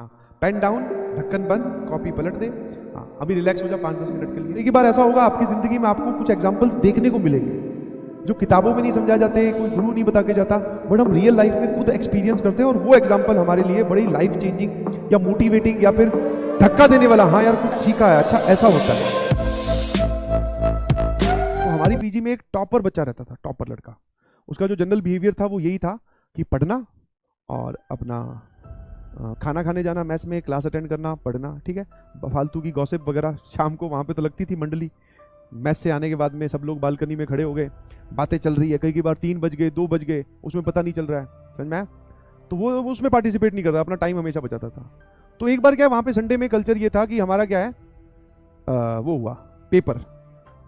हाँ, pen down, ढक्कन बंद, कॉपी पलट दे। हाँ, अभी रिलैक्स हो जा 5-10 मिनट के लिए। एक बार ऐसा होगा आपकी जिंदगी में, आपको कुछ एग्जांपल्स देखने को मिलेंगे जो किताबों में नहीं समझा जाते, कोई गुरु नहीं बता के जाता, बट हम रियल लाइफ में खुद एक्सपीरियंस करते हैं और वो एग्जांपल हमारे लिए बड़ी लाइफ चेंजिंग या मोटिवेटिंग या फिर धक्का देने वाला, हाँ यार कुछ सीखा है, अच्छा ऐसा होता है। तो हमारी पीजी में एक टॉपर बच्चा रहता था, टॉपर लड़का। उसका जो जनरल बिहेवियर था वो यही था कि पढ़ना और अपना खाना खाने जाना, मैस में क्लास अटेंड करना, पढ़ना, ठीक है। फालतू की गॉसिप वगैरह शाम को वहाँ पे तो लगती थी मंडली। मैस से आने के बाद में सब लोग बालकनी में खड़े हो गए, बातें चल रही है, कई बार 3 बज गए, 2 बज गए, उसमें पता नहीं चल रहा है, समझ में आया? तो वो उसमें पार्टिसिपेट नहीं करता, अपना टाइम हमेशा बचाता था। तो एक बार क्या, वहाँ पे संडे में कल्चर ये था कि हमारा क्या है, वो हुआ पेपर,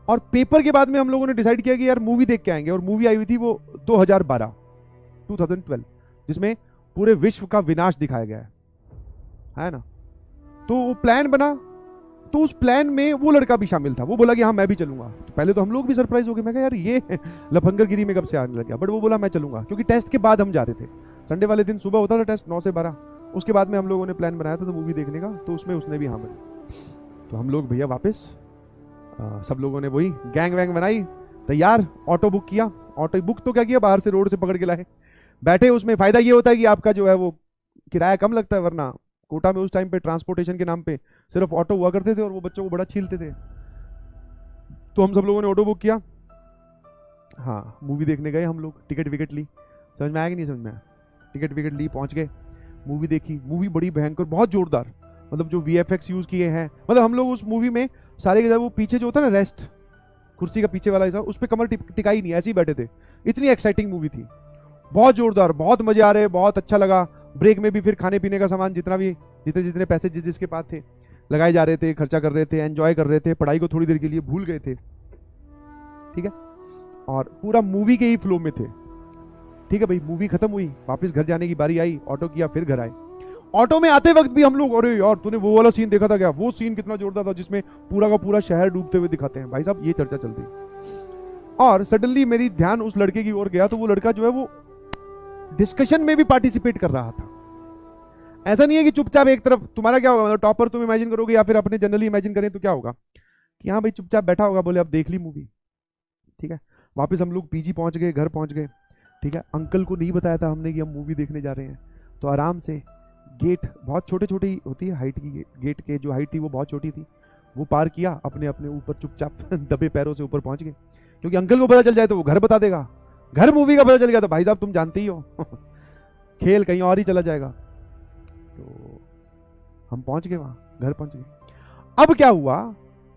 और पेपर के बाद में हम लोगों ने डिसाइड किया कि यार मूवी देख के आएंगे। और मूवी आई हुई थी वो 2012 जिसमें पूरे विश्व का विनाश दिखाया गया है ना। तो वो प्लान बना, तो उस प्लान में वो लड़का भी शामिल था। वो बोला कि हाँ मैं भी चलूंगा। तो पहले तो हम लोग भी सरप्राइज हो गए, मैं कहा यार ये लफंगरगिरी में कब से आने लग गया, बट वो बोला मैं चलूंगा, क्योंकि टेस्ट के बाद हम जा रहे थे। संडे वाले दिन सुबह होता था टेस्ट 9 से 12, उसके बाद में हम लोगों ने प्लान बनाया था तो मूवी देखने का, तो उसमें उसने भी हाँ बोली। तो हम लोग भैया वापस सब लोगों ने वही गैंग वैंग बनाई, तैयार, ऑटो बुक किया। ऑटो बुक तो क्या किया, बाहर से रोड से पकड़ के लाए, बैठे। उसमें फायदा ये होता है कि आपका जो है वो किराया कम लगता है, वरना कोटा में उस टाइम पे ट्रांसपोर्टेशन के नाम पे सिर्फ ऑटो हुआ करते थे और वो बच्चों को बड़ा छीलते थे। तो हम सब लोगों ने ऑटो बुक किया, हाँ मूवी देखने गए हम लोग। टिकट विकेट ली, समझ में आया कि नहीं समझ में आया? टिकट विकेट ली, पहुंच गए, मूवी देखी। मूवी बड़ी भयंकर, बहुत जोरदार, मतलब जो VFX यूज किए हैं, मतलब हम लोग उस मूवी में सारे के सारे वो पीछे जो होता है ना रेस्ट, कुर्सी का पीछे वाला हिस्सा, उस पर कमर टिकाई नहीं, ऐसे ही बैठे थे। इतनी एक्साइटिंग मूवी थी, बहुत जोरदार, बहुत मजे आ रहे, बहुत अच्छा लगा। ब्रेक में भी फिर खाने पीने का सामान जितने पैसे जिसके पास थे लगाए जा रहे थे, खर्चा कर रहे थे, एंजॉय कर रहे थे, पढ़ाई को थोड़ी देर के लिए भूल गए थे, ठीक है। और पूरा मूवी के ही फ्लो में थे, ठीक है भाई। मूवी खत्म हुई, वापस घर जाने की बारी आई, ऑटो किया, फिर घर आए। ऑटो में आते वक्त भी हम लोग, अरे यार तूने वो वाला सीन देखा था क्या, वो सीन कितना जोरदार था जिसमें पूरा का पूरा शहर डूबते हुए दिखाते हैं, भाई साहब ये चर्चा चल रही। और सडनली मेरी ध्यान उस लड़के की ओर गया, तो वो लड़का जो है वो डिस्कशन में भी पार्टिसिपेट कर रहा था। ऐसा नहीं है कि चुपचाप एक तरफ। तुम्हारा क्या होगा, मतलब टॉपर तुम इमेजिन करोगे या फिर अपने जनरली इमेजिन करें तो क्या होगा कि हाँ भाई चुपचाप बैठा होगा, बोले अब देख ली मूवी, ठीक है। वापस हम लोग पीजी पहुंच गए, घर पहुंच गए, ठीक है। अंकल को नहीं बताया था हमने कि हम मूवी देखने जा रहे हैं, तो आराम से गेट बहुत छोटे छोटी होती है हाइट की, गेट के जो हाइट थी वो बहुत छोटी थी, वो पार किया, अपने अपने ऊपर चुपचाप दबे पैरों से ऊपर पहुंच गए। क्योंकि अंकल को पता चल जाए तो वो घर बता देगा, घर मूवी का पता चल गया तो भाई साहब तुम जानते ही हो खेल कहीं और ही चला जाएगा। तो हम पहुंच गए वहां, घर पहुंच गए। अब क्या हुआ,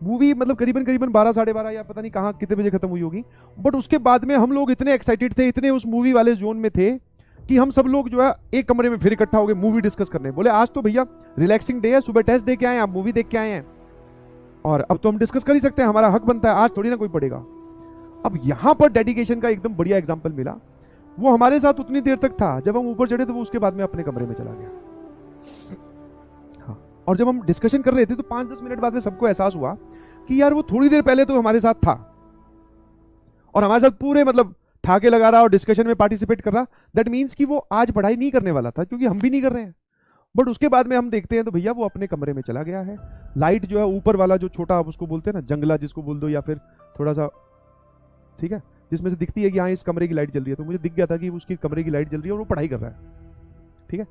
मूवी मतलब करीबन 12 साढ़े 12 या पता नहीं कहाँ कितने बजे खत्म हुई होगी, बट उसके बाद में हम लोग इतने एक्साइटेड थे, इतने उस मूवी वाले जोन में थे कि हम सब लोग जो है एक कमरे में फिर इकट्ठा हो गए मूवी डिस्कस करने। बोले आज तो भैया रिलैक्सिंग डे है, सुबह टेस्ट दे के आए, आप मूवी देख के आए हैं, और अब तो हम डिस्कस कर ही सकते हैं, हमारा हक बनता है, आज थोड़ी ना कोई पढ़ेगा। अब यहां पर डेडिकेशन का एकदम बढ़िया एग्जांपल मिला। वो हमारे साथ उतनी देर तक था, जब हम ऊपर चढ़े तो वो उसके बाद में अपने कमरे में चला गया। हाँ, और जब हम डिस्कशन कर रहे थे तो 5-10 मिनट बाद में सबको एहसास हुआ कि यार वो थोड़ी देर पहले तो हमारे साथ था और हमारे साथ पूरे मतलब ठाके लगा रहा और डिस्कशन में पार्टिसिपेट कर रहा। दैट मीन्स कि वो आज पढ़ाई नहीं करने वाला था, क्योंकि हम भी नहीं कर रहे हैं। बट उसके बाद में हम देखते हैं तो भैया वो अपने कमरे में चला गया है। लाइट जो है ऊपर वाला जो छोटा, आप उसको बोलते हैं ना जंगला जिसको बोल दो, या फिर थोड़ा सा, ठीक है, जिसमें से दिखती है कि हाँ इस कमरे की लाइट जल रही है, तो मुझे दिख गया था कि उसकी कमरे की लाइट जल रही है और वो पढ़ाई कर रहा है, ठीक है।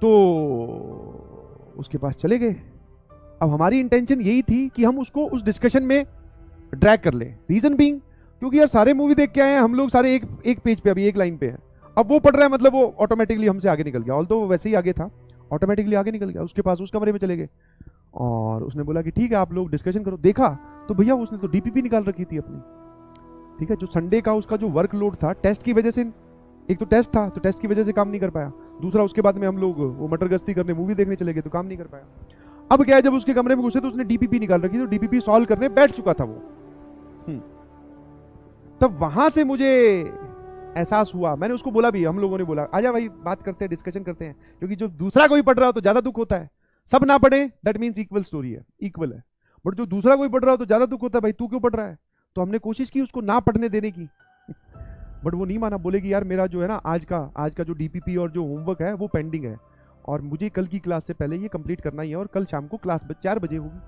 तो उसके पास चले गए। अब हमारी इंटेंशन यही थी कि हम उसको उस डिस्कशन में ड्रैग कर ले। रीजन बीइंग क्योंकि यार सारे मूवी देख के आए हैं हम लोग, सारे एक पेज पे, अभी एक लाइन पे है। अब वो पढ़ रहा है, मतलब वो ऑटोमेटिकली हमसे आगे निकल गया, ऑल्दो वो वैसे ही आगे था, ऑटोमेटिकली आगे निकल गया, उसके पास उस कमरे में चले गए। और उसने बोला कि ठीक है आप लोग डिस्कशन करो। देखा तो भैया उसने तो DPP निकाल रखी थी अपनी, ठीक है। जो संडे का उसका जो वर्कलोड था टेस्ट की वजह से, एक तो टेस्ट था तो टेस्ट की वजह से काम नहीं कर पाया, दूसरा उसके बाद में हम लोग वो मटर गश्ती करने मूवी देखने चले गए तो काम नहीं कर पाया। अब क्या है, जब उसके कमरे में घुसे तो उसने DPP निकाल रखी, तो DPP सॉल्व करने बैठ चुका था वो। तब वहां से मुझे एहसास हुआ, मैंने उसको बोला भी, हम लोगों ने बोला आजा भाई बात करते हैं, डिस्कशन करते हैं, क्योंकि जो दूसरा कोई पढ़ रहा हो तो ज्यादा दुख होता है। सब ना पढ़े दैट मीन्स इक्वल स्टोरी है, इक्वल है, बट जो दूसरा कोई पढ़ रहा हो तो ज्यादा दुख होता है, भाई तू क्यों पढ़ रहा है। तो हमने कोशिश की उसको ना पढ़ने देने की, बट वो नहीं माना। बोले कि यार मेरा जो है ना आज का जो DPP और जो होमवर्क है वो पेंडिंग है, और मुझे कल की क्लास से पहले ये कंप्लीट करना ही है और कल शाम को क्लास 4 बजे होगी,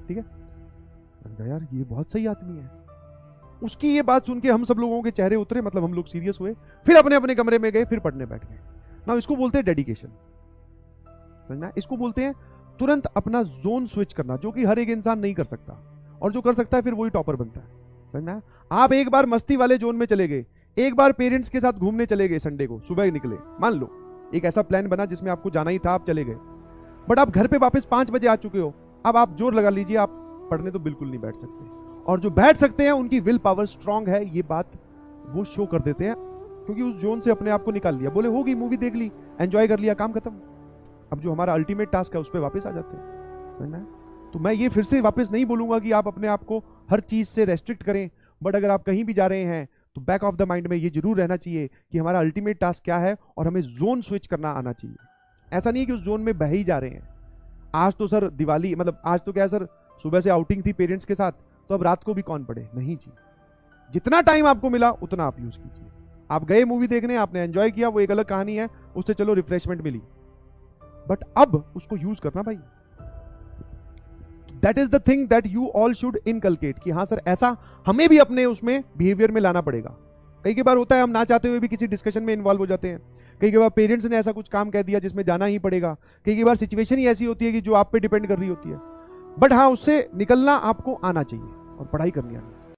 ठीक है। मैंने कहा यार ये बहुत सही आदमी है। उसकी ये बात सुन के हम सब लोगों के चेहरे उतरे, मतलब हम लोग सीरियस हुए, फिर अपने अपने कमरे में गए, फिर पढ़ने बैठ गए ना। इसको बोलते हैं डेडिकेशन, समझना। इसको बोलते हैं तुरंत अपना जोन स्विच करना, जो कि हर एक इंसान नहीं कर सकता, और जो कर सकता है फिर वही टॉपर बनता है, समझना। आप एक बार मस्ती वाले जोन में चले गए, एक बार पेरेंट्स के साथ घूमने चले गए, संडे को सुबह निकले, मान लो एक ऐसा प्लान बना जिसमें आपको जाना ही था, आप चले गए, बट आप घर पे वापस 5 बजे आ चुके हो। अब आप जोर लगा लीजिए, आप पढ़ने तो बिल्कुल नहीं बैठ सकते, और जो बैठ सकते हैं उनकी विल पावर स्ट्रांग है, ये बात वो शो कर देते हैं, क्योंकि उस जोन से अपने आप को निकाल लिया, बोले होगी मूवी देख ली, एंजॉय कर लिया, काम खत्म। अब जो हमारा अल्टीमेट टास्क है उस पर वापस आ जाते हैं, समझना है। तो मैं ये फिर से वापस नहीं बोलूंगा कि आप अपने आप को हर चीज से रेस्ट्रिक्ट करें, बट अगर आप कहीं भी जा रहे हैं तो बैक ऑफ द माइंड में ये जरूर रहना चाहिए कि हमारा अल्टीमेट टास्क क्या है, और हमें जोन स्विच करना आना चाहिए। ऐसा नहीं है कि उस जोन में बह ही जा रहे हैं। आज तो सर दिवाली, मतलब आज तो क्या है सर, सुबह से आउटिंग थी पेरेंट्स के साथ, तो अब रात को भी कौन पढ़े, नहीं जी। जितना टाइम आपको मिला उतना आप यूज कीजिए। आप गए मूवी देखने, आपने एंजॉय किया, वो एक अलग कहानी है, उससे चलो रिफ्रेशमेंट मिली, बट अब उसको यूज करना भाई। That is the thing that you all should inculcate, कि हाँ सर ऐसा हमें भी अपने उसमें बिहेवियर में लाना पड़ेगा। कई बार होता है हम ना चाहते हुए भी किसी डिस्कशन में इन्वॉल्व हो जाते हैं, कई बार पेरेंट्स ने ऐसा कुछ काम कह दिया जिसमें जाना ही पड़ेगा, कई बार सिचुएशन ही ऐसी होती है कि जो आप पे डिपेंड कर रही होती है, बट हाँ उससे निकलना आपको आना चाहिए और पढ़ाई करनी आनी।